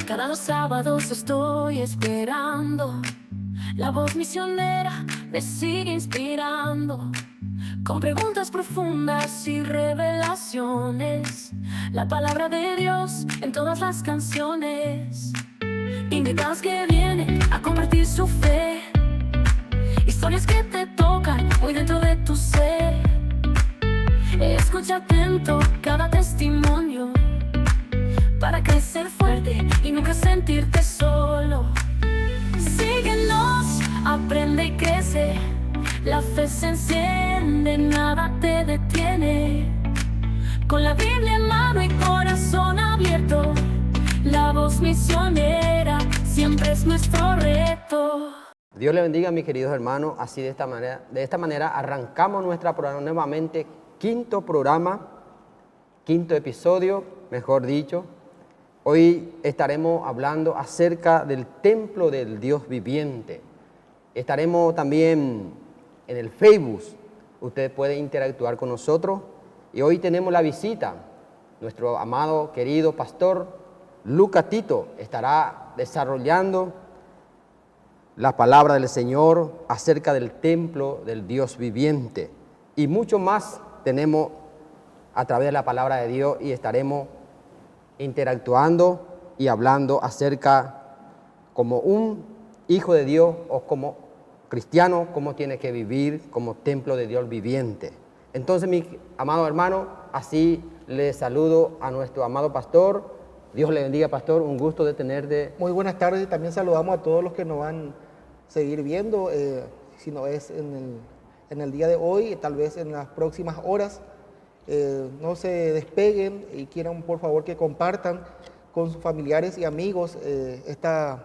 Cada los sábados estoy esperando. La voz misionera me sigue inspirando, con preguntas profundas y revelaciones. La palabra de Dios en todas las canciones. Invitados que vienen a compartir su fe. Historias que te tocan muy dentro de tu ser. Escucha atento cada testimonio, para crecer fuerte y nunca sentirte solo. Síguenos, aprende y crece. La fe se enciende, nada te detiene. Con la Biblia en mano y corazón abierto, la voz misionera siempre es nuestro reto. Dios le bendiga, mis queridos hermanos. Así de esta manera arrancamos nuestra programa nuevamente. Quinto programa, quinto episodio, mejor dicho. Hoy estaremos hablando acerca del templo del Dios viviente. Estaremos también en el Facebook. Usted puede interactuar con nosotros. Y hoy tenemos la visita. Nuestro amado, querido pastor Lucas Tito estará desarrollando la palabra del Señor acerca del templo del Dios viviente. Y mucho más tenemos a través de la palabra de Dios, y estaremos interactuando y hablando acerca, como un hijo de Dios o como cristiano, cómo tiene que vivir como templo de Dios viviente. Entonces, mis amados hermanos, así les saludo a nuestro amado pastor. Dios le bendiga, pastor, un gusto de tenerte. Muy buenas tardes, y también saludamos a todos los que nos van a seguir viendo, si no es en el día de hoy, tal vez en las próximas horas. No se despeguen y quieran, por favor, que compartan con sus familiares y amigos esta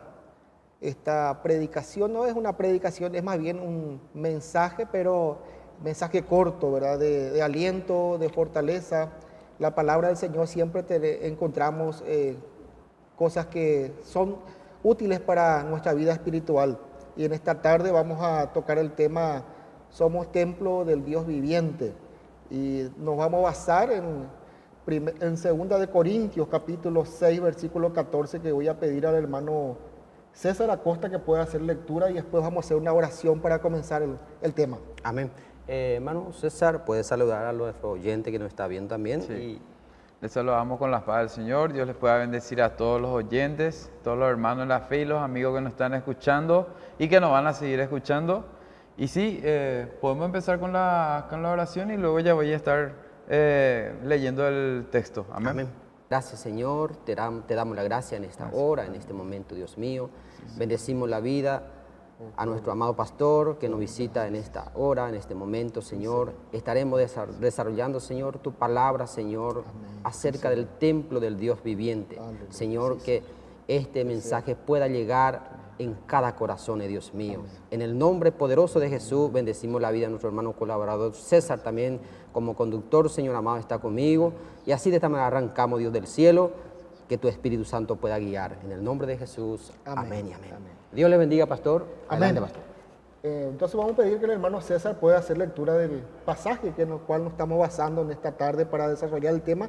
predicación. No es una predicación, es más bien un mensaje, pero mensaje corto, ¿verdad? De aliento, de fortaleza. La palabra del Señor siempre encontramos cosas que son útiles para nuestra vida espiritual. Y en esta tarde vamos a tocar el tema: somos templo del Dios viviente. Y nos vamos a basar en 2 de Corintios, capítulo 6, versículo 14, que voy a pedir al hermano César Acosta que pueda hacer lectura, y después vamos a hacer una oración para comenzar el tema. Amén. Hermano César, puede saludar a nuestro oyente que nos está viendo también. Sí. Les saludamos con la paz del Señor. Dios les pueda bendecir a todos los oyentes, todos los hermanos en la fe y los amigos que nos están escuchando y que nos van a seguir escuchando. Y sí, podemos empezar con la oración, y luego ya voy a estar leyendo el texto. Amén. Amén. Gracias, Señor. Te damos la gracia en esta hora, en este momento, Dios mío. Bendecimos la vida a nuestro amado pastor que nos visita en esta hora, en este momento, Señor. Estaremos desarrollando, Señor, tu palabra, Señor, acerca del templo del Dios viviente. Señor, que este mensaje pueda llegar en cada corazón, Dios mío. En el nombre poderoso de Jesús, bendecimos la vida de nuestro hermano colaborador César, también como conductor, Señor amado, está conmigo. Y así de esta manera arrancamos, Dios del cielo, que tu Espíritu Santo pueda guiar. En el nombre de Jesús, amén y amén. Dios le bendiga, pastor. Adelante, Amén. pastor. Entonces vamos a pedir que el hermano César pueda hacer lectura del pasaje en el cual nos estamos basando en esta tarde para desarrollar el tema.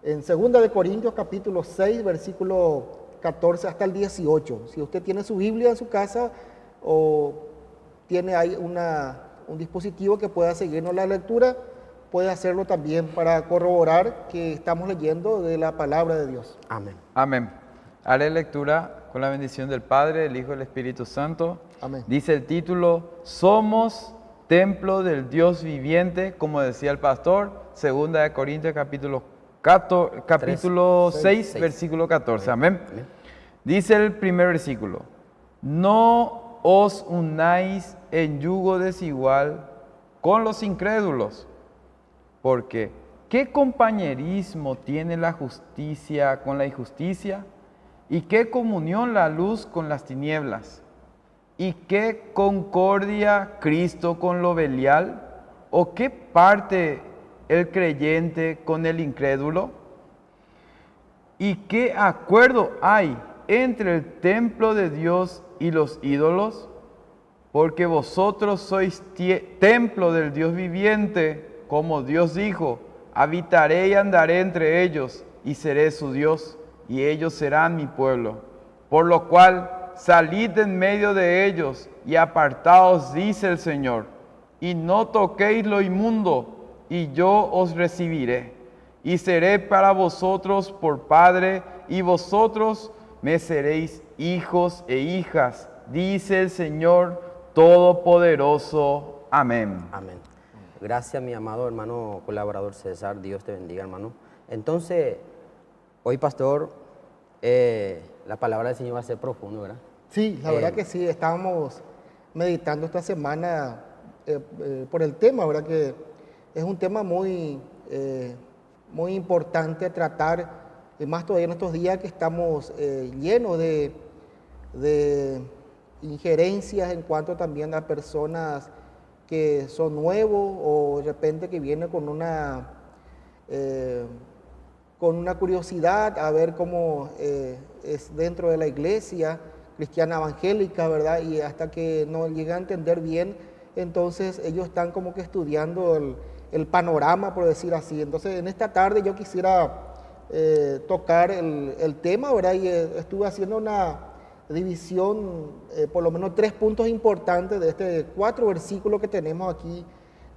En 2 de Corintios, capítulo 6, versículo 14 hasta el 18. Si usted tiene su Biblia en su casa o tiene ahí un dispositivo que pueda seguirnos la lectura, puede hacerlo también para corroborar que estamos leyendo de la palabra de Dios. Amén. Amén. Haré lectura con la bendición del Padre, del Hijo y del Espíritu Santo. Amén. Dice el título: somos templo del Dios viviente, como decía el pastor. 2 de Corintios, capítulo 6, versículo 14. Amén. Amén. Dice el primer versículo: no os unáis en yugo desigual con los incrédulos, porque ¿qué compañerismo tiene la justicia con la injusticia? ¿Y qué comunión la luz con las tinieblas? ¿Y qué concordia Cristo con lo Belial? ¿O qué parte el creyente con el incrédulo? ¿Y qué acuerdo hay entre el templo de Dios y los ídolos? Porque vosotros sois templo del Dios viviente, como Dios dijo: habitaré y andaré entre ellos, y seré su Dios, y ellos serán mi pueblo. Por lo cual, salid de en medio de ellos y apartaos, dice el Señor, y no toquéis lo inmundo, y yo os recibiré, y seré para vosotros por Padre, y vosotros me seréis hijos e hijas, dice el Señor Todopoderoso. Amén. Amén. Gracias, mi amado hermano colaborador César. Dios te bendiga, hermano. Entonces, hoy, pastor, la palabra del Señor va a ser profunda, ¿verdad? Sí, la verdad que sí, estábamos meditando esta semana por el tema, ¿verdad? Que es un tema muy importante a tratar, y más todavía en estos días que estamos llenos de injerencias en cuanto también a personas que son nuevos o de repente que vienen con una curiosidad a ver cómo es dentro de la iglesia cristiana evangélica, ¿verdad? Y hasta que no llegan a entender bien, entonces ellos están como que estudiando el panorama, por decir así. Entonces, en esta tarde yo quisiera tocar el tema, ¿verdad? Y estuve haciendo una división, por lo menos 3 puntos importantes de este 4 versículos que tenemos aquí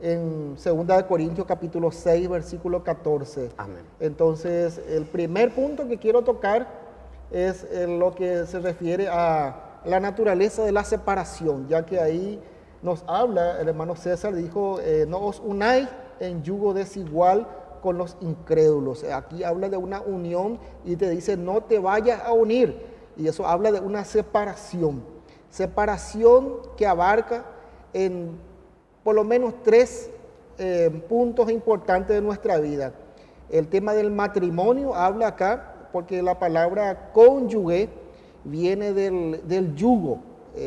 en 2 Corintios capítulo 6, versículo 14. Amén. Entonces, el primer punto que quiero tocar es lo que se refiere a la naturaleza de la separación, ya que ahí nos habla, el hermano César dijo, no os unáis en yugo desigual con los incrédulos. Aquí habla de una unión y te dice, no te vayas a unir. Y eso habla de una separación. Separación que abarca en por lo menos 3 puntos importantes de nuestra vida. El tema del matrimonio habla acá, porque la palabra cónyuge viene del yugo.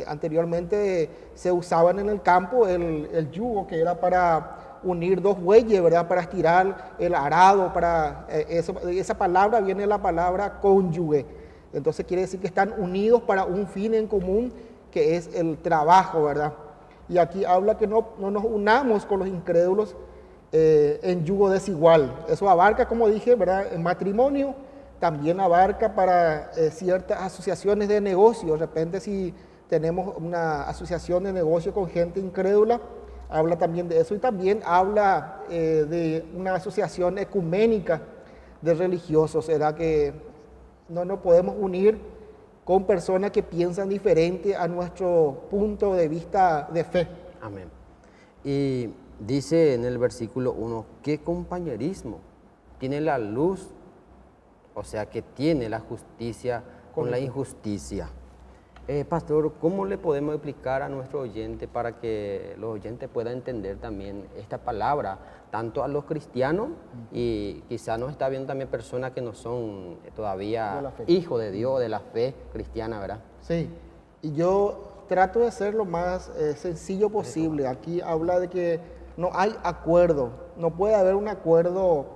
Anteriormente se usaban en el campo el yugo, que era para unir 2 bueyes, ¿verdad? Para estirar el arado, esa palabra viene de la palabra cónyuge. Entonces quiere decir que están unidos para un fin en común, que es el trabajo, ¿verdad? Y aquí habla que no nos unamos con los incrédulos en yugo desigual. Eso abarca, como dije, ¿verdad? El matrimonio también abarca para ciertas asociaciones de negocio. De repente, si tenemos una asociación de negocio con gente incrédula, habla también de eso. Y también habla de una asociación ecuménica de religiosos. ¿Será que no nos podemos unir con personas que piensan diferente a nuestro punto de vista de fe? Amén. Y dice en el versículo 1, ¿qué compañerismo tiene la luz? O sea, que tiene la justicia con la injusticia. Pastor, ¿cómo le podemos explicar a nuestro oyente para que los oyentes puedan entender también esta palabra, tanto a los cristianos y quizás nos está viendo también personas que no son todavía hijos de Dios, de la fe cristiana, ¿verdad? Sí, y yo trato de ser lo más sencillo posible. Aquí habla de que no hay acuerdo, no puede haber un acuerdo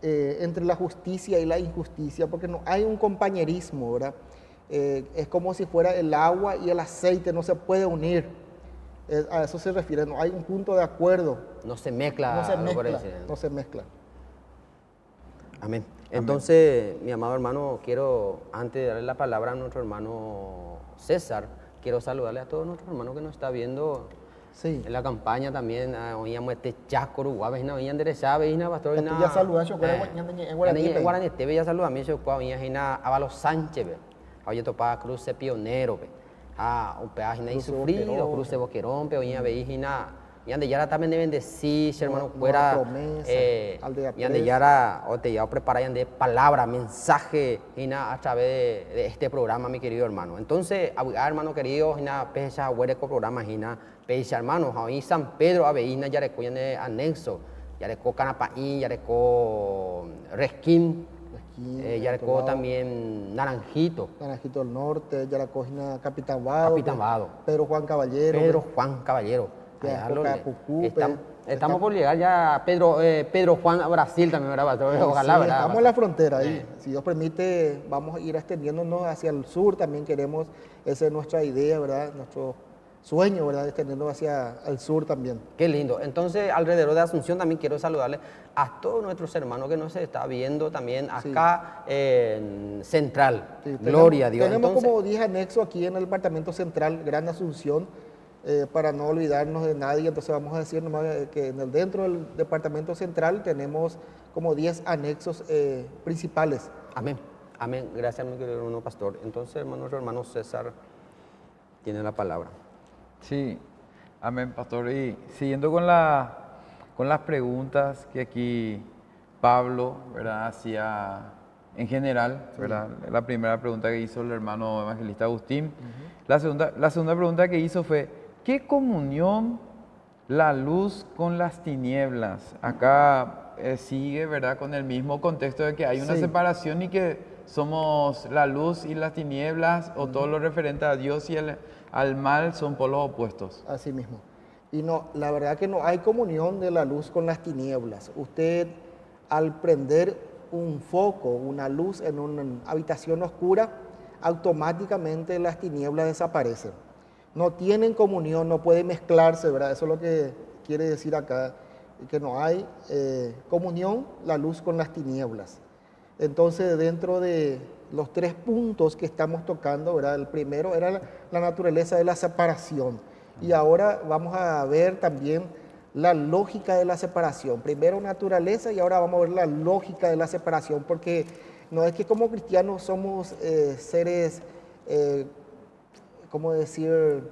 entre la justicia y la injusticia, porque no hay un compañerismo, ¿verdad? Es como si fuera el agua y el aceite, no se puede unir. A eso se refiere, no hay un punto de acuerdo. No se mezcla. No se mezcla. Amén. Entonces, mi amado hermano, quiero, antes de darle la palabra a nuestro hermano César, quiero saludarle a todos nuestros hermanos que nos está viendo. Sí. En la campaña también, oíamos este chasco uruguay, no oían derecha, veían pastor, ya saludaste, en Guaraní, te veía saludar a mí, yo oían Ábalo Sánchez, oye, topaba cruce pionero, un peaje ahí sufrido, cruce boquerón, oían veían y ande yara también deben decir, hermano, fuera, y ande yara, o te ya preparar, y ande palabra, mensaje, a través de este programa, mi querido hermano. Entonces, hermano querido, pecha huereco programa, pecha hermano, ahí San Pedro, aveína, yareco, yande anexo, yareco Canapaín, yareco Resquín, yareco también Naranjito. Naranjito del Norte, yareco Capitán Vado. Capitán Vado. Pedro Juan Caballero. Estamos por llegar ya a Pedro Juan a Brasil también, ¿verdad? Ojalá, sí, ¿verdad? Estamos en la frontera ahí. Si Dios permite, vamos a ir extendiéndonos hacia el sur. También queremos, esa es nuestra idea, ¿verdad? sueño, ¿verdad?, de extendernos hacia el sur también. Qué lindo. Entonces, alrededor de Asunción también quiero saludarle a todos nuestros hermanos que nos está viendo también acá en Central. Sí, Gloria a Dios. Tenemos Entonces, como 10 anexos aquí en el departamento central, Gran Asunción, para no olvidarnos de nadie. Entonces vamos a decir nomás que dentro del departamento central tenemos como 10 anexos principales. amén. Amén. Gracias, mi querido hermano pastor. Entonces, nuestro hermano César tiene la palabra. Sí, amén, pastor. Y siguiendo con las preguntas que aquí Pablo, ¿verdad?, hacía en general, ¿verdad? La primera pregunta que hizo el hermano evangelista Agustín. La segunda pregunta que hizo fue, ¿qué comunión la luz con las tinieblas? Acá sigue, ¿verdad?, con el mismo contexto de que hay una Sí. separación y que somos la luz y las tinieblas, o todo lo referente a Dios y al mal son polos opuestos. Así mismo. Y no, la verdad que no hay comunión de la luz con las tinieblas. Usted, al prender un foco, una luz en una habitación oscura, automáticamente las tinieblas desaparecen. No tienen comunión, no pueden mezclarse, ¿verdad? Eso es lo que quiere decir acá, que no hay comunión, la luz con las tinieblas. Entonces, dentro de los 3 puntos que estamos tocando, ¿verdad?, el primero era la naturaleza de la separación. Y ahora vamos a ver también la lógica de la separación. Primero naturaleza y ahora vamos a ver la lógica de la separación, porque no es que como cristianos somos seres, ¿cómo decir?,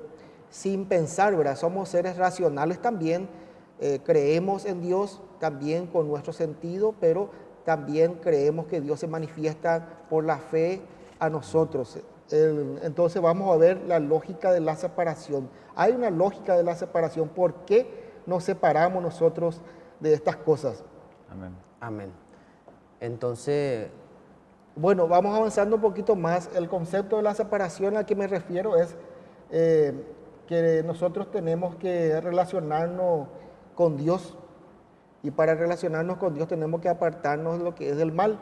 sin pensar, ¿verdad? Somos seres racionales también, creemos en Dios también con nuestro sentido, pero también creemos que Dios se manifiesta por la fe a nosotros. Entonces vamos a ver la lógica de la separación. Hay una lógica de la separación. ¿Por qué nos separamos nosotros de estas cosas? Amén. Amén. Entonces, Bueno, vamos avanzando un poquito más. El concepto de la separación al que me refiero es que nosotros tenemos que relacionarnos con Dios. Y para relacionarnos con Dios tenemos que apartarnos de lo que es del mal.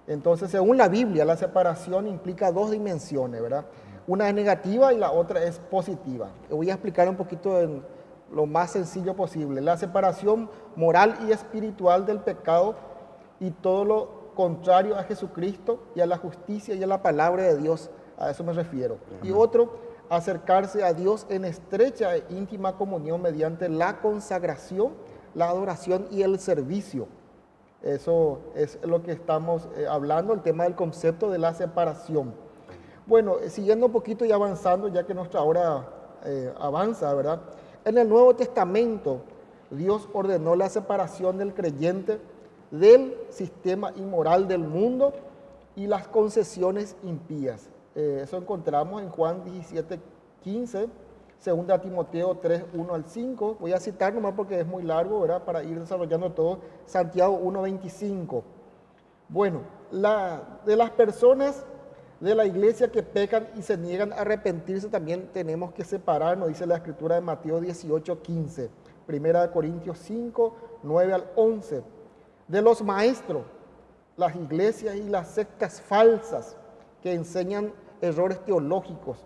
Entonces, según la Biblia, la separación implica 2 dimensiones, ¿verdad? Una es negativa y la otra es positiva. Voy a explicar un poquito en lo más sencillo posible. La separación moral y espiritual del pecado y todo lo contrario a Jesucristo y a la justicia y a la palabra de Dios. A eso me refiero. Y otro, acercarse a Dios en estrecha e íntima comunión mediante la consagración, la adoración y el servicio. Eso es lo que estamos hablando, el tema del concepto de la separación. Bueno, siguiendo un poquito y avanzando, ya que nuestra hora avanza, ¿verdad? En el Nuevo Testamento, Dios ordenó la separación del creyente del sistema inmoral del mundo y las concesiones impías. Eso encontramos en Juan 17:15, 2 Timoteo 3, 1 al 5. Voy a citar nomás porque es muy largo, ¿verdad?, para ir desarrollando todo. Santiago 1:25. Bueno, de las personas de la iglesia que pecan y se niegan a arrepentirse también tenemos que separarnos, dice la escritura de Mateo 18:15. 1 Corintios 5, 9 al 11. De los maestros, las iglesias y las sectas falsas que enseñan errores teológicos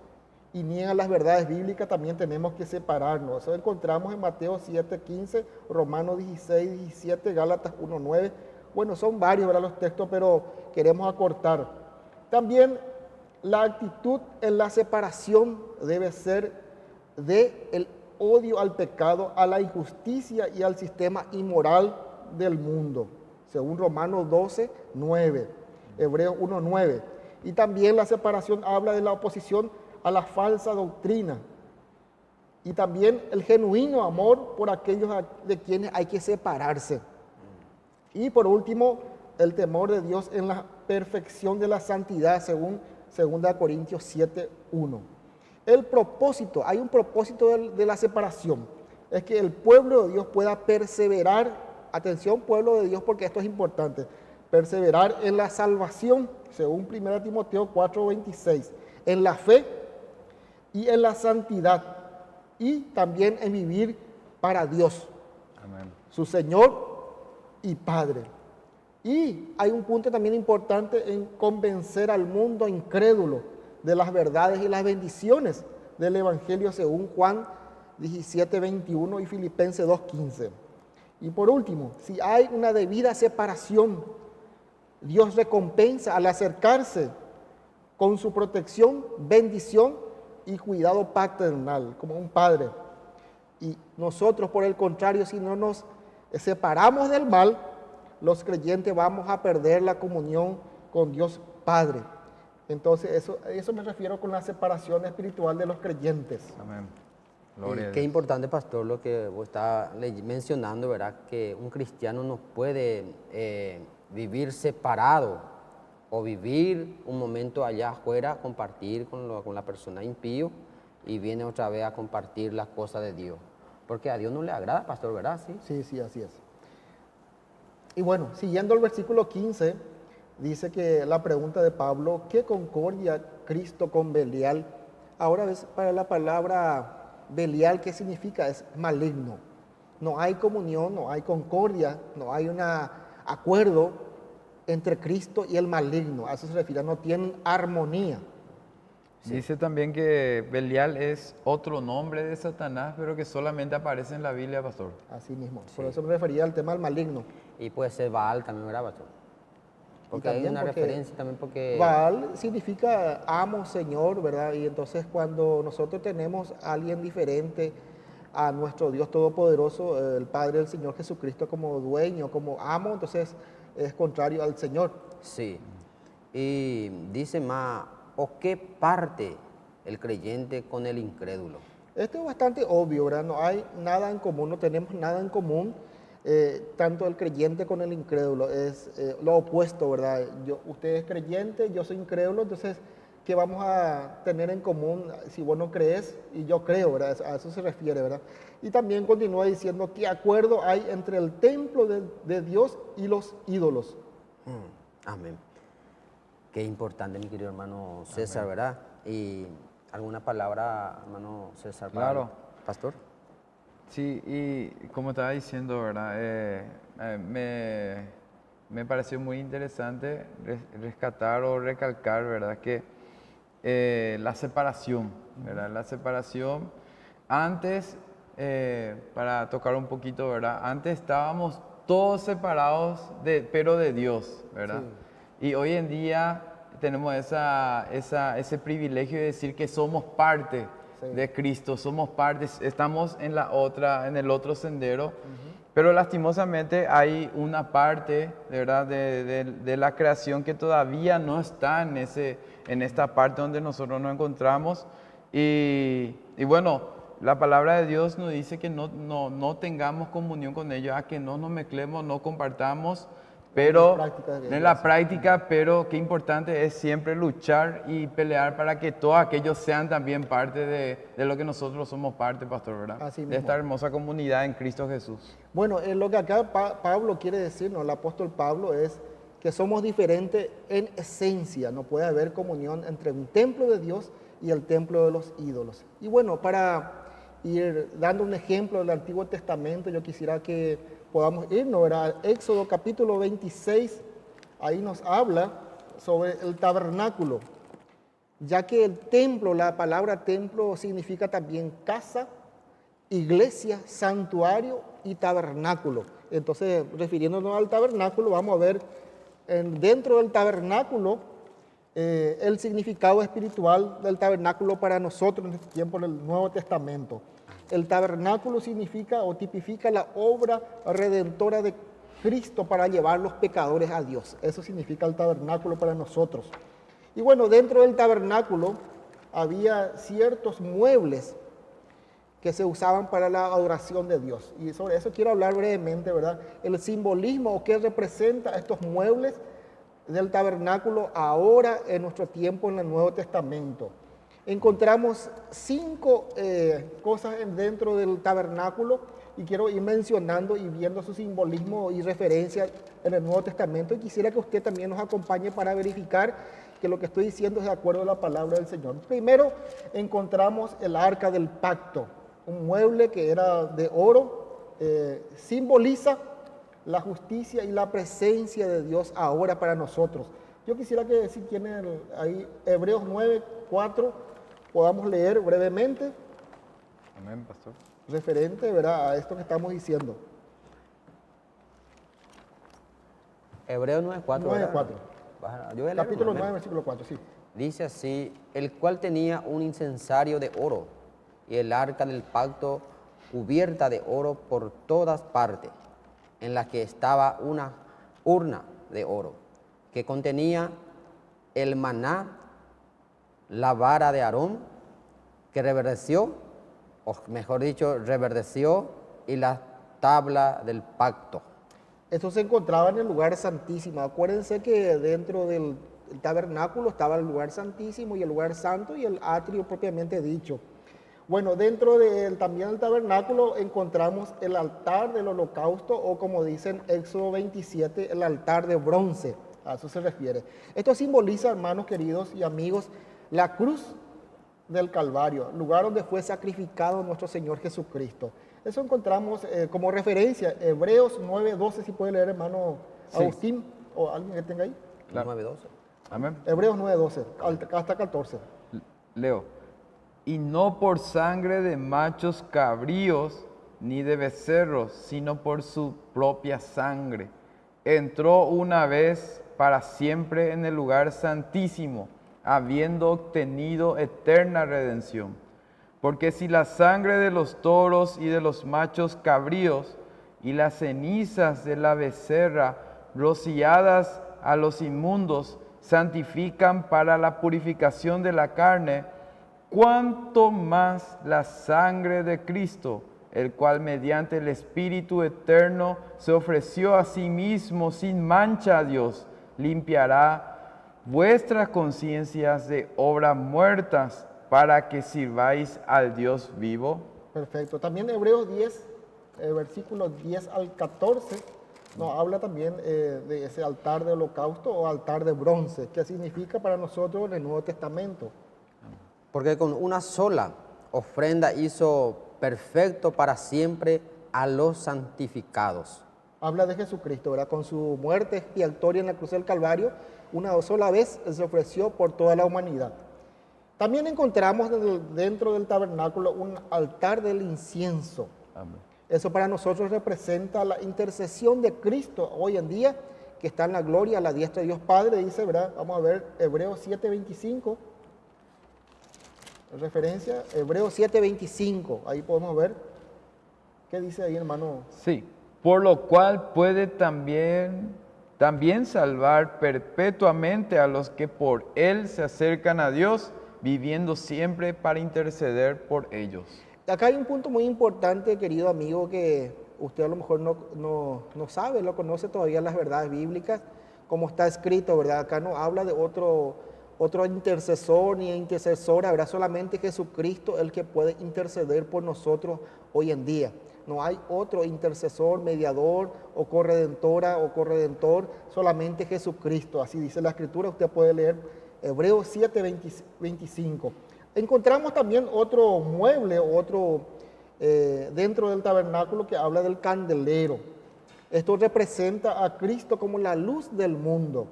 y niegan las verdades bíblicas, también tenemos que separarnos. Eso encontramos en Mateo 7:15, Romanos 16:17, Gálatas 1:9. Bueno, son varios, ¿verdad?, los textos, pero queremos acortar. También la actitud en la separación debe ser de el odio al pecado, a la injusticia y al sistema inmoral del mundo, según Romanos 12:9, Hebreos 1:9. Y también la separación habla de la oposición a la falsa doctrina y también el genuino amor por aquellos de quienes hay que separarse. Y por último, el temor de Dios en la perfección de la santidad, según 2 Corintios 7:1. El propósito, hay un propósito de la separación, es que el pueblo de Dios pueda perseverar, atención pueblo de Dios porque esto es importante, perseverar en la salvación, según 1 Timoteo 4:26, en la fe y en la santidad, y también en vivir para Dios, Amén. su Señor y Padre. Y hay un punto también importante en convencer al mundo incrédulo de las verdades y las bendiciones del Evangelio según Juan 17:21 y Filipenses 2:15. Y por último, si hay una debida separación, Dios recompensa al acercarse con su protección, bendición y cuidado paternal, como un padre. Y nosotros, por el contrario, si no nos separamos del mal, los creyentes vamos a perder la comunión con Dios Padre. Entonces, eso me refiero con la separación espiritual de los creyentes. Amén. Y Gloria a qué Dios. importante, pastor, lo que vos estabas mencionando, ¿verdad? Que un cristiano no puede vivir separado o vivir un momento allá afuera, compartir con la persona impío y viene otra vez a compartir las cosas de Dios. Porque a Dios no le agrada, pastor, ¿verdad? Sí. Sí, así es. Y bueno, siguiendo el versículo 15, dice que la pregunta de Pablo, ¿qué concordia Cristo con Belial? Ahora ves, para la palabra Belial, ¿qué significa? Es maligno. No hay comunión, no hay concordia, no hay un acuerdo entre Cristo y el maligno. A eso se refiere, no tienen armonía. Dice también que Belial es otro nombre de Satanás, pero que solamente aparece en la Biblia, pastor. Así mismo. Sí. Por eso me refería al tema del maligno. Y puede ser Baal también, ¿verdad, pastor? Porque hay también una porque referencia también porque... Baal significa amo, Señor, ¿verdad? Y entonces cuando nosotros tenemos a alguien diferente a nuestro Dios Todopoderoso, el Padre del Señor Jesucristo como dueño, como amo, entonces es contrario al Señor. Sí. Y dice más, ¿o qué parte el creyente con el incrédulo? Esto es bastante obvio, ¿verdad? No hay nada en común, no tenemos nada en común, tanto el creyente con el incrédulo, es lo opuesto, ¿verdad? Usted es creyente, yo soy incrédulo, entonces, ¿qué vamos a tener en común si vos no crees y yo creo, ¿verdad? A eso se refiere, ¿verdad? Y también continúa diciendo, ¿qué acuerdo hay entre el templo de Dios y los ídolos? Amén. Qué importante, mi querido hermano César, ¿verdad? Y alguna palabra, hermano César, para Claro. el pastor. Sí, y como estaba diciendo, ¿verdad? Me pareció muy interesante rescatar o recalcar, ¿verdad? Que la separación, ¿verdad? La separación, antes, para tocar un poquito, ¿verdad? Antes estábamos todos separados, pero de Dios, ¿verdad? Y hoy en día tenemos ese privilegio de decir que somos parte de Cristo, somos parte, estamos en el otro sendero, pero lastimosamente hay una parte, de verdad, de la creación que todavía no está en esta parte donde nosotros nos encontramos. Y bueno, la palabra de Dios nos dice que no tengamos comunión con ellos, a que no nos mezclemos, no compartamos, pero en la práctica, pero qué importante es siempre luchar y pelear para que todos aquellos sean también parte de lo que nosotros somos parte, pastor, ¿verdad? Así De mismo. esta hermosa comunidad en Cristo Jesús. Bueno, lo que acá Pablo quiere decirnos, el apóstol Pablo, es que somos diferentes en esencia. No puede haber comunión entre un templo de Dios y el templo de los ídolos. Y bueno, para ir dando un ejemplo del Antiguo Testamento, yo quisiera que podamos irnos, ¿verdad? Éxodo capítulo 26, ahí nos habla sobre el tabernáculo, ya que el templo, la palabra templo significa también casa, iglesia, santuario y tabernáculo. Entonces, refiriéndonos al tabernáculo, vamos a ver dentro del tabernáculo el significado espiritual del tabernáculo para nosotros en este tiempo del Nuevo Testamento. El tabernáculo significa o tipifica la obra redentora de Cristo para llevar los pecadores a Dios. Eso significa el tabernáculo para nosotros. Y bueno, dentro del tabernáculo había ciertos muebles que se usaban para la adoración de Dios. Y sobre eso quiero hablar brevemente, ¿verdad? El simbolismo o qué representa estos muebles del tabernáculo ahora en nuestro tiempo en el Nuevo Testamento. Encontramos 5 cosas dentro del tabernáculo y quiero ir mencionando y viendo su simbolismo y referencia en el Nuevo Testamento, y quisiera que usted también nos acompañe para verificar que lo que estoy diciendo es de acuerdo a la palabra del Señor. Primero encontramos el arca del pacto, un mueble que era de oro, simboliza la justicia y la presencia de Dios ahora para nosotros. Yo quisiera que si tienen ahí Hebreos 9:4 podamos leer brevemente Amén, pastor. referente, ¿verdad?, a esto que estamos diciendo. Hebreos 9:4. 9:4. Yo voy a leer, Capítulo amén. 9, versículo 4, sí. Dice así, el cual tenía un incensario de oro y el arca del pacto cubierta de oro por todas partes, en la que estaba una urna de oro, que contenía el maná, la vara de Aarón, que reverdeció, o mejor dicho, reverdeció, y la tabla del pacto. Esto se encontraba en el lugar santísimo. Acuérdense que dentro del tabernáculo estaba el lugar santísimo y el lugar santo y el atrio propiamente dicho. Bueno, dentro también del tabernáculo encontramos el altar del holocausto, o como dicen Éxodo 27, el altar de bronce. A eso se refiere. Esto simboliza, hermanos queridos y amigos, la cruz del Calvario, lugar donde fue sacrificado nuestro Señor Jesucristo. Eso encontramos como referencia, Hebreos 9:12, si puede leer, hermano Sí. Agustín, o alguien que tenga ahí. Claro. 9:12. Amén. Hebreos 9:12, hasta 14. Leo. Y no por sangre de machos cabríos ni de becerros, sino por su propia sangre. Entró una vez para siempre en el lugar santísimo, habiendo obtenido eterna redención. Porque si la sangre de los toros y de los machos cabríos y las cenizas de la becerra rociadas a los inmundos santifican para la purificación de la carne, cuánto más la sangre de Cristo, el cual mediante el Espíritu eterno se ofreció a sí mismo sin mancha a Dios, limpiará vuestras conciencias de obras muertas para que sirváis al Dios vivo. Perfecto. También Hebreos 10, versículos 10 al 14, nos habla también de ese altar de holocausto o altar de bronce, que significa para nosotros en el Nuevo Testamento. Porque con una sola ofrenda hizo perfecto para siempre a los santificados. Habla de Jesucristo, ¿verdad? Con su muerte expiatoria en la cruz del Calvario, una sola vez se ofreció por toda la humanidad. También encontramos dentro del tabernáculo un altar del incienso. Amén. Eso para nosotros representa la intercesión de Cristo hoy en día, que está en la gloria a la diestra de Dios Padre, dice, ¿verdad? Vamos a ver Hebreos 7:25. Referencia, Hebreos 7:25. Ahí podemos ver. ¿Qué dice ahí, hermano? Sí, por lo cual puede también salvar perpetuamente a los que por él se acercan a Dios, viviendo siempre para interceder por ellos. Acá hay un punto muy importante, querido amigo, que usted a lo mejor no sabe, no conoce todavía las verdades bíblicas, como está escrito, ¿verdad? Acá no habla de otro intercesor ni intercesora, ¿verdad? Solamente Jesucristo el que puede interceder por nosotros hoy en día. No hay otro intercesor, mediador o corredentora o corredentor, solamente Jesucristo. Así dice la Escritura, usted puede leer Hebreos 7:25. Encontramos también otro mueble, dentro del tabernáculo, que habla del candelero. Esto representa a Cristo como la luz del mundo.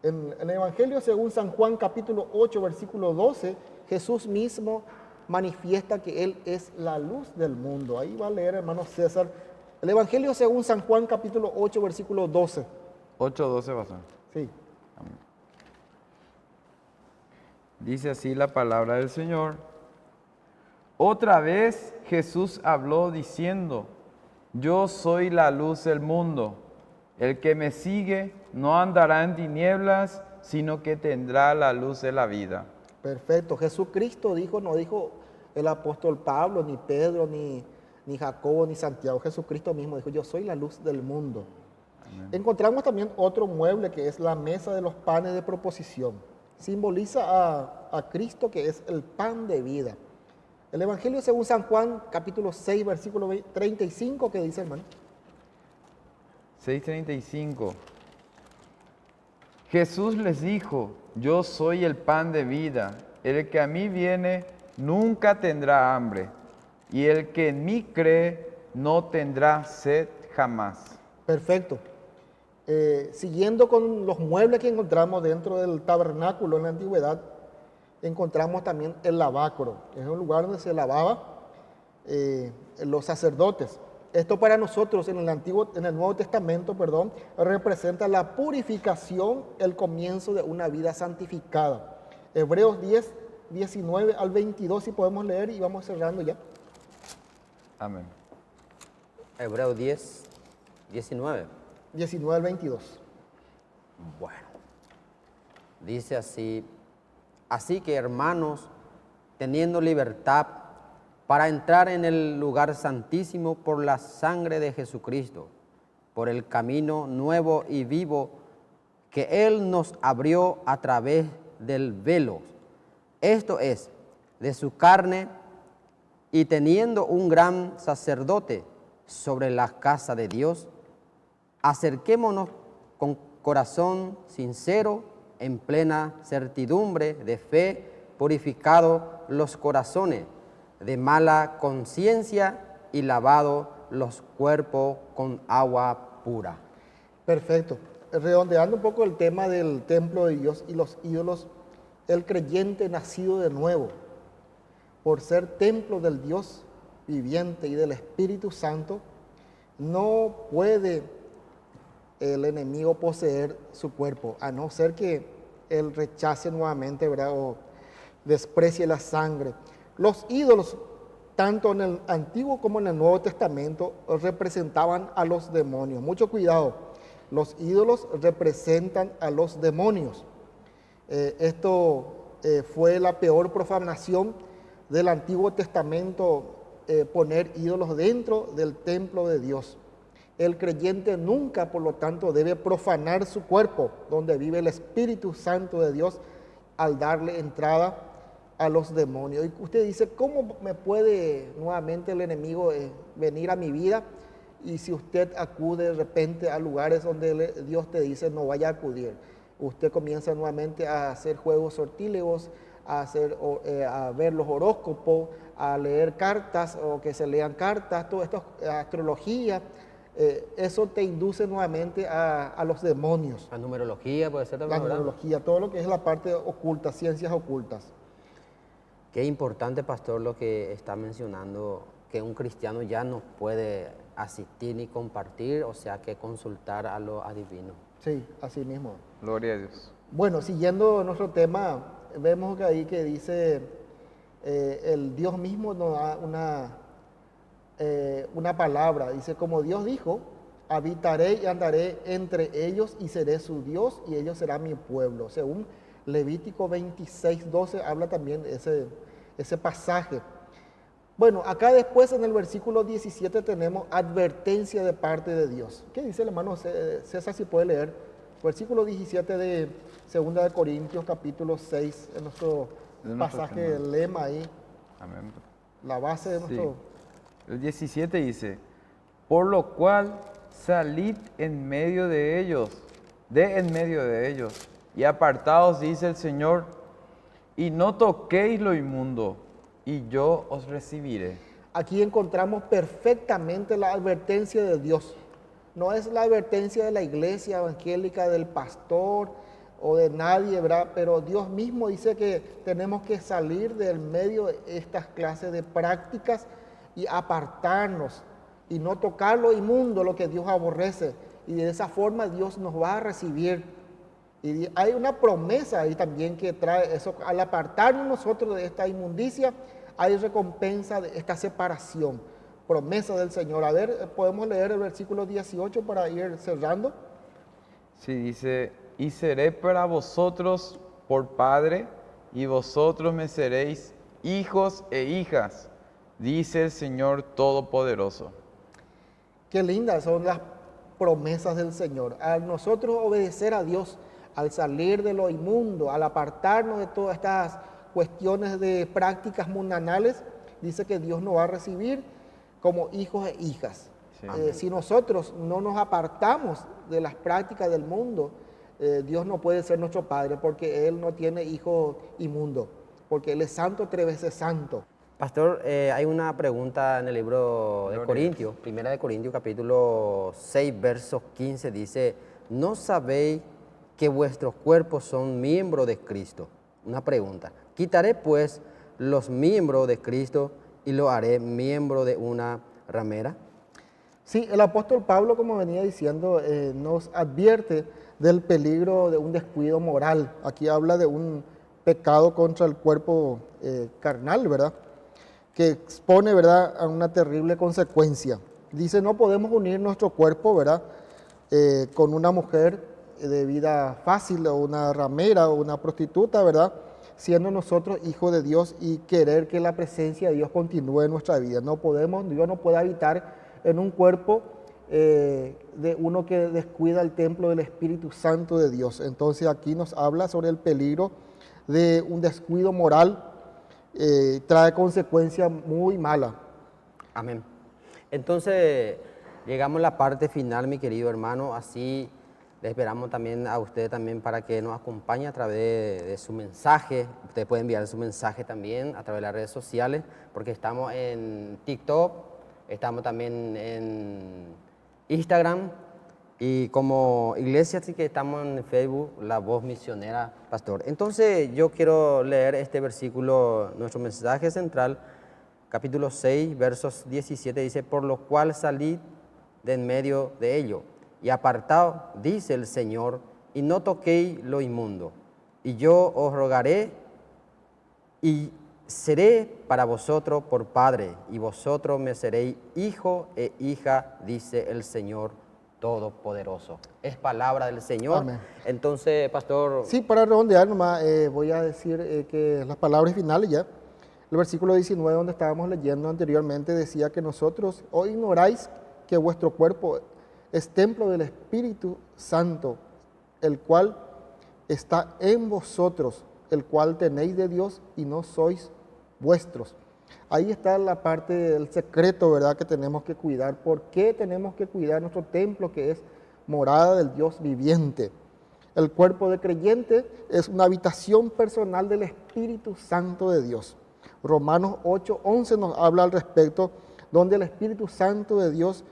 En el Evangelio según San Juan capítulo 8 versículo 12, Jesús mismo manifiesta que Él es la luz del mundo. Ahí va a leer, hermano César, el Evangelio según San Juan capítulo 8 versículo 12. 8:12 va a ser. Sí. Dice así la palabra del Señor. Otra vez Jesús habló diciendo, yo soy la luz del mundo. El que me sigue no andará en tinieblas, sino que tendrá la luz de la vida. Perfecto. Jesucristo dijo, no dijo el apóstol Pablo, ni Pedro, ni Jacobo, ni Santiago. Jesucristo mismo dijo, yo soy la luz del mundo. Amén. Encontramos también otro mueble que es la mesa de los panes de proposición. Simboliza a Cristo, que es el pan de vida. El Evangelio según San Juan, capítulo 6, versículo 35, ¿qué dice, hermano? 6:35. Jesús les dijo, yo soy el pan de vida, el que a mí viene nunca tendrá hambre, y el que en mí cree no tendrá sed jamás. Perfecto. Siguiendo con los muebles que encontramos dentro del tabernáculo en la antigüedad, encontramos también el lavacro. Es un lugar donde se lavaba los sacerdotes. Esto para nosotros en el Nuevo Testamento, perdón, representa la purificación, el comienzo de una vida santificada. Hebreos 10, 19 al 22, si podemos leer y vamos cerrando ya. Amén. Hebreos 10, 19. 19 al 22. Bueno, dice así: así que hermanos, teniendo libertad para entrar en el lugar santísimo por la sangre de Jesucristo, por el camino nuevo y vivo que Él nos abrió a través del velo, esto es, de su carne, y teniendo un gran sacerdote sobre la casa de Dios, acerquémonos con corazón sincero, en plena certidumbre de fe, purificado los corazones de mala conciencia y lavado los cuerpos con agua pura. Perfecto. Redondeando un poco el tema del templo de Dios y los ídolos, el creyente nacido de nuevo, por ser templo del Dios viviente y del Espíritu Santo, no puede el enemigo poseer su cuerpo, a no ser que él rechace nuevamente, ¿verdad?, o desprecie la sangre. Los ídolos, tanto en el Antiguo como en el Nuevo Testamento, representaban a los demonios. Mucho cuidado, los ídolos representan a los demonios. Esto fue la peor profanación del Antiguo Testamento, poner ídolos dentro del templo de Dios. El creyente nunca, por lo tanto, debe profanar su cuerpo, donde vive el Espíritu Santo de Dios, al darle entrada a los demonios. Y usted dice, ¿cómo me puede nuevamente el enemigo venir a mi vida? Y si usted acude de repente a lugares donde Dios te dice no vaya a acudir, usted comienza nuevamente a hacer juegos sortílegos, a ver los horóscopos, a leer cartas o que se lean cartas, todo esto, astrología, eso te induce nuevamente a los demonios. La numerología puede ser también, La ¿verdad? numerología, todo lo que es la parte oculta, ciencias ocultas. Qué importante, pastor, lo que está mencionando, que un cristiano ya no puede asistir ni compartir, o sea, que consultar a lo adivino. Sí, así mismo. Gloria a Dios. Bueno, siguiendo nuestro tema, vemos que ahí que dice, el Dios mismo nos da una palabra. Dice, como Dios dijo, habitaré y andaré entre ellos y seré su Dios y ellos serán mi pueblo. Según Levítico 26, 12 habla también ese pasaje. Bueno, acá después en el versículo 17 tenemos advertencia de parte de Dios. ¿Qué dice el hermano César, si puede leer? Versículo 17 de 2 de Corintios capítulo 6, en nuestro pasaje del lema ahí, Amén. la base de nuestro... Sí. El 17 dice, por lo cual salid en medio de ellos, y apartaos, dice el Señor, y no toquéis lo inmundo, y yo os recibiré. Aquí encontramos perfectamente la advertencia de Dios. No es la advertencia de la iglesia evangélica, del pastor o de nadie, ¿verdad? Pero Dios mismo dice que tenemos que salir del medio de estas clases de prácticas y apartarnos y no tocar lo inmundo, lo que Dios aborrece. Y de esa forma Dios nos va a recibir. Y hay una promesa ahí también que trae eso. Al apartarnos nosotros de esta inmundicia, hay recompensa de esta separación. Promesa del Señor. A ver, podemos leer el versículo 18 para ir cerrando. Sí, dice, y seré para vosotros por padre, y vosotros me seréis hijos e hijas, dice el Señor Todopoderoso. Qué lindas son las promesas del Señor. Al nosotros obedecer a Dios, al salir de lo inmundo, al apartarnos de todas estas cuestiones de prácticas mundanales, dice que Dios nos va a recibir como hijos e hijas. Sí. Si nosotros no nos apartamos de las prácticas del mundo, Dios no puede ser nuestro Padre, porque Él no tiene hijo inmundo, porque Él es santo, 3 veces santo. Pastor, hay una pregunta en el libro de Corintios, Primera de Corintios, capítulo 6, versos 15, dice, ¿no sabéis que vuestros cuerpos son miembros de Cristo? Una pregunta, Quitaré pues los miembros de Cristo y lo haré miembro de una ramera. Sí, el apóstol Pablo, como venía diciendo, nos advierte del peligro de un descuido moral. Aquí habla de un pecado contra el cuerpo carnal, ¿verdad? Que expone, ¿verdad?, a una terrible consecuencia. Dice, no podemos unir nuestro cuerpo, ¿verdad?, con una mujer de vida fácil, o una ramera, o una prostituta, ¿verdad?, siendo nosotros hijos de Dios y querer que la presencia de Dios continúe en nuestra vida. No podemos, Dios no puede habitar en un cuerpo de uno que descuida el templo del Espíritu Santo de Dios. Entonces aquí nos habla sobre el peligro de un descuido moral, trae consecuencias muy malas. Amén. Entonces, llegamos a la parte final, mi querido hermano. Así le esperamos también a usted también para que nos acompañe a través de su mensaje. Usted puede enviar su mensaje también a través de las redes sociales, porque estamos en TikTok, estamos también en Instagram, y como iglesia sí que estamos en Facebook, La Voz Misionera, pastor. Entonces yo quiero leer este versículo, nuestro mensaje central, capítulo 6, versos 17, dice, por lo cual salid de en medio de ello, y apartaos, dice el Señor, y no toquéis lo inmundo, y yo os rogaré, y seré para vosotros por padre, y vosotros me seréis hijo e hija, dice el Señor Todopoderoso. Es palabra del Señor. Amén. Entonces, pastor. Sí, para redondear nomás, voy a decir que las palabras finales ya. El versículo 19, donde estábamos leyendo anteriormente, decía que nosotros, ¿o ignoráis que vuestro cuerpo es templo del Espíritu Santo, el cual está en vosotros, el cual tenéis de Dios y no sois vuestros? Ahí está la parte del secreto, ¿verdad?, que tenemos que cuidar. ¿Por qué tenemos que cuidar nuestro templo, que es morada del Dios viviente? El cuerpo de creyente es una habitación personal del Espíritu Santo de Dios. Romanos 8:11 nos habla al respecto, donde el Espíritu Santo de Dios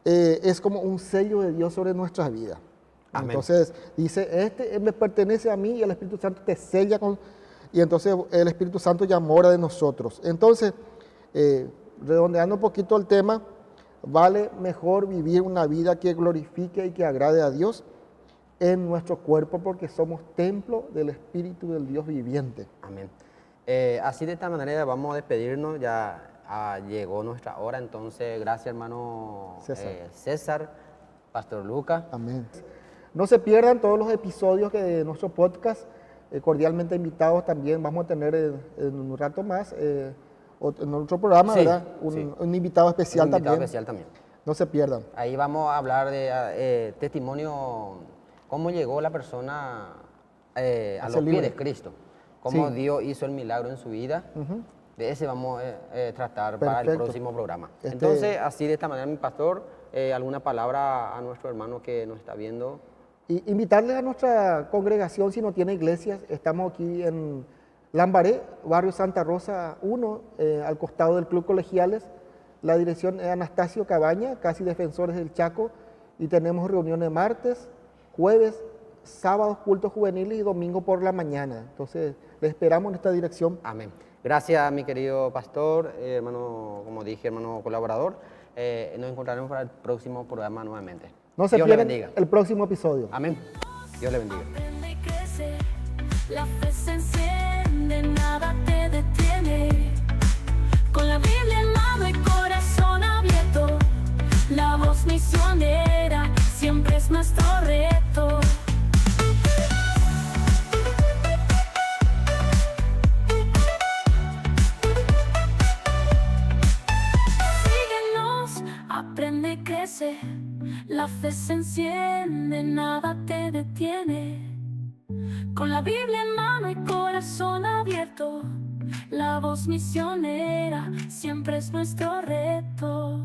es como un sello de Dios sobre nuestras vidas. Amén. Entonces dice, este me pertenece a mí, y el Espíritu Santo te sella con... Y entonces el Espíritu Santo ya mora de nosotros. Entonces, redondeando un poquito el tema, vale mejor vivir una vida que glorifique y que agrade a Dios en nuestro cuerpo, porque somos templo del Espíritu del Dios viviente. Amén. Así de esta manera vamos a despedirnos, ya llegó nuestra hora, entonces gracias hermano César, pastor Lucas. Amén. No se pierdan todos los episodios de nuestro podcast, cordialmente invitados también. Vamos a tener en un rato más en otro programa, sí, ¿verdad? Un invitado especial también. Especial también. No se pierdan. Ahí vamos a hablar de testimonio, cómo llegó la persona a los pies de Cristo, cómo sí, Dios hizo el milagro en su vida. De ese vamos a tratar para el próximo programa. Entonces, así de esta manera, mi pastor, ¿alguna palabra a nuestro hermano que nos está viendo? Y invitarles a nuestra congregación, si no tiene iglesias. Estamos aquí en Lambaré, barrio Santa Rosa 1, al costado del Club Colegiales. La dirección es Anastasio Cabaña, casi Defensores del Chaco, y tenemos reuniones martes, jueves, sábados, cultos juveniles, y domingo por la mañana. Entonces, les esperamos en esta dirección. Amén. Gracias, mi querido pastor, hermano, como dije, hermano colaborador. Nos encontraremos para el próximo programa nuevamente. No se pierdan el próximo episodio. Amén. Dios le bendiga. La fe se enciende, nada te detiene. Con la Biblia en mano y corazón abierto, la voz misionera siempre es nuestro reto. Síguenos, aprende, crece. La fe se enciende, nada te detiene. Con la Biblia en mano y corazón abierto, la voz misionera siempre es nuestro reto.